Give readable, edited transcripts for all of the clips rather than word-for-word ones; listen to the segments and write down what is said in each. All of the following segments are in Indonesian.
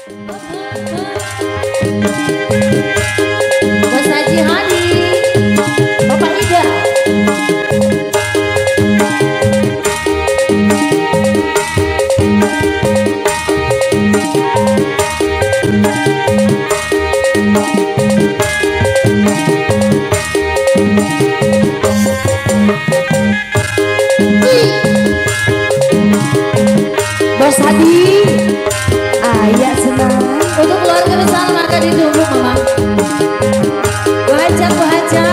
Bos Haji Hadi, Bapak Ida. Bos Hadi, ayah senang untuk keluarga besar maka ditunggu mama. Bu Haja, Bu Haja.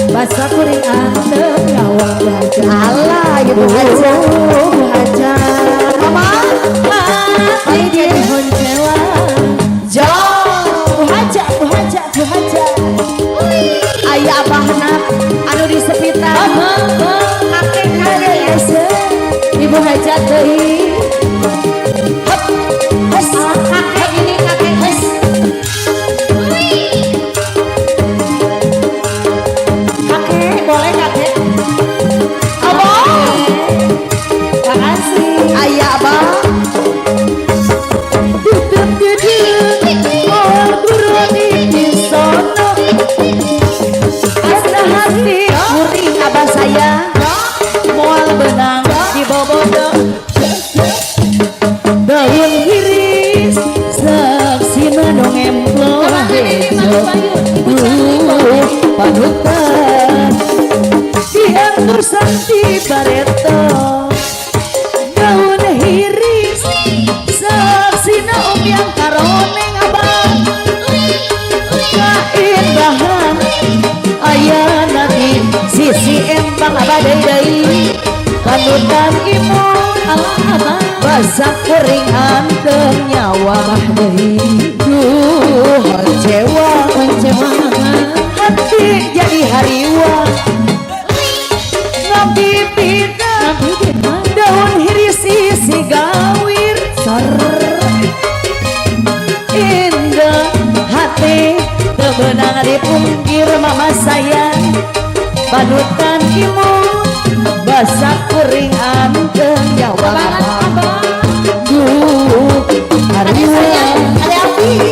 Basa kuring anteng nyawang Bu Haja. Allah ya Bu Haja, Bu Haja. Mama, ayo dia dihoncewa. Jauh Bu Haja, Bu Haja, Bu Haja. Ayah abahna anu di sepitar. Kakek kakek ese. Ibu Haja teuing. Hop, hos kakek ini kakek hos. Boleh kakek? Abang, makasih. Ayah abang. Asna hati muring abah saya. Moal benang di bobodo. Daun hiris saksina dongem plong bejo. Panutan diatur santi bareto. Daun hiris saksina yang karoneng abang. Kaindahan ayana di sisi empang abadai. Panutan imun abang basa kuring anteng nyawa bahdai. Duh kecewa hati jadi hariwa. Nabi bina daun hiris isi gawir sor. Indah hati tebenang di pungkir mama sayang. Panutan imun basa kuring anteng nyawa duh hariwa.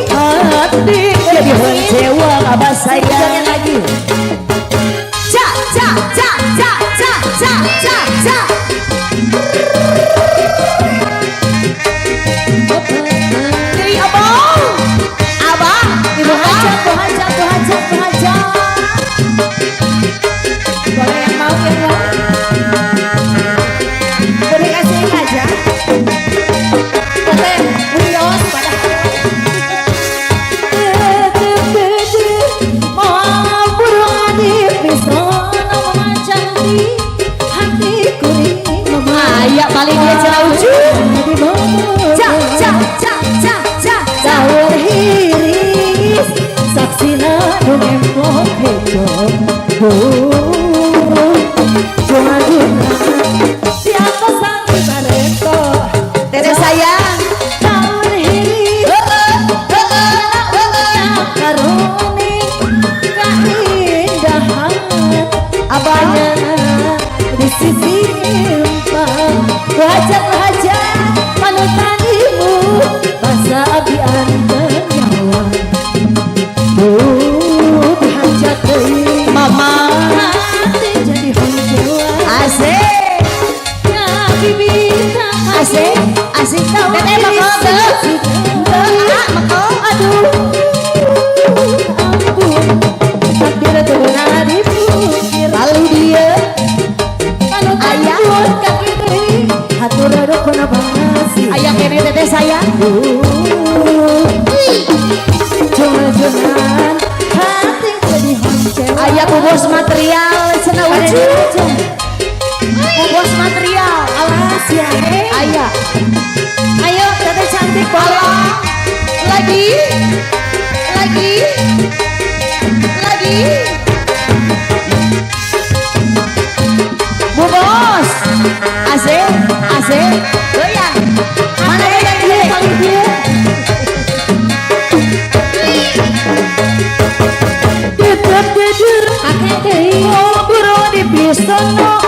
Hati jadi kecewa abah sayang lagi. Cak cak cak cak cak cak cak cak. Jadi abang, abang, Ibu Haja, Bu Haja, Bu Haja, Bu Haja. Boleh yang mau yang mau? Boleh kasih aja. Boleh, Wios pada. Ayah paling dia cerah ujung. Cak cak cak cak cak daun hiris saksina dongeng plong bejo. Jumaduna di atas santi bareto. Dede sayang daun hiris karoning kaindahan abahnya di sisi empang. Wajah wajah panutan ibu basa abi anteng nyawa. Duh dihajat deui mama hati jadi honcewa. Asik ya bibita asik asik tahu. Dede mako mako aduh ampun takdir teu benar dipuji. Aya bubos material cenah wujud. Bubos material. Alas ya. Aya. Ayo Tete cantik boleh. Lagi. Bubos. Asik. Goyang. Mana yang dia paling dia? Buru di pisono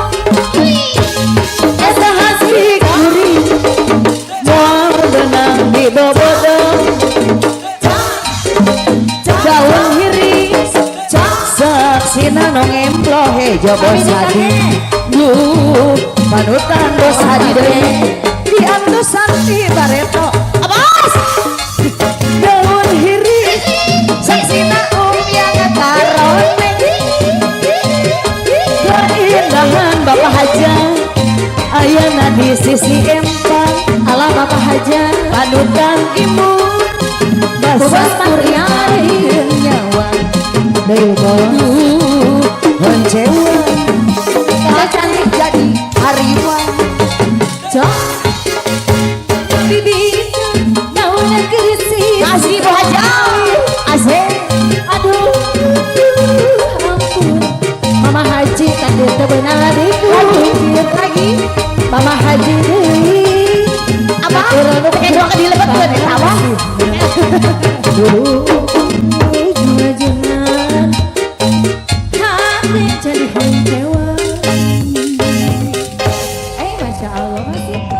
esa hasik guri mau benang di bobodong daun hiris saksina nong emplohe jobo sadi lu panutan bos hadi deui di antusan di bareto abas daun hiris saksina yang taron keindahan Bapak Haja ayana di sisi empang ala Bapak Haja panutan imut basah kurian nyawa bego honcewa kalau cantik jadi hariwan cok bibi nauna kerisi kasih Bapak Haja asik aduh ampun Mama Haji kan dia benar dikit lagi Mama Haji deui apa kayak doang dilebetkeun eta mah jangan hati jadi kecewa Masya Allah masih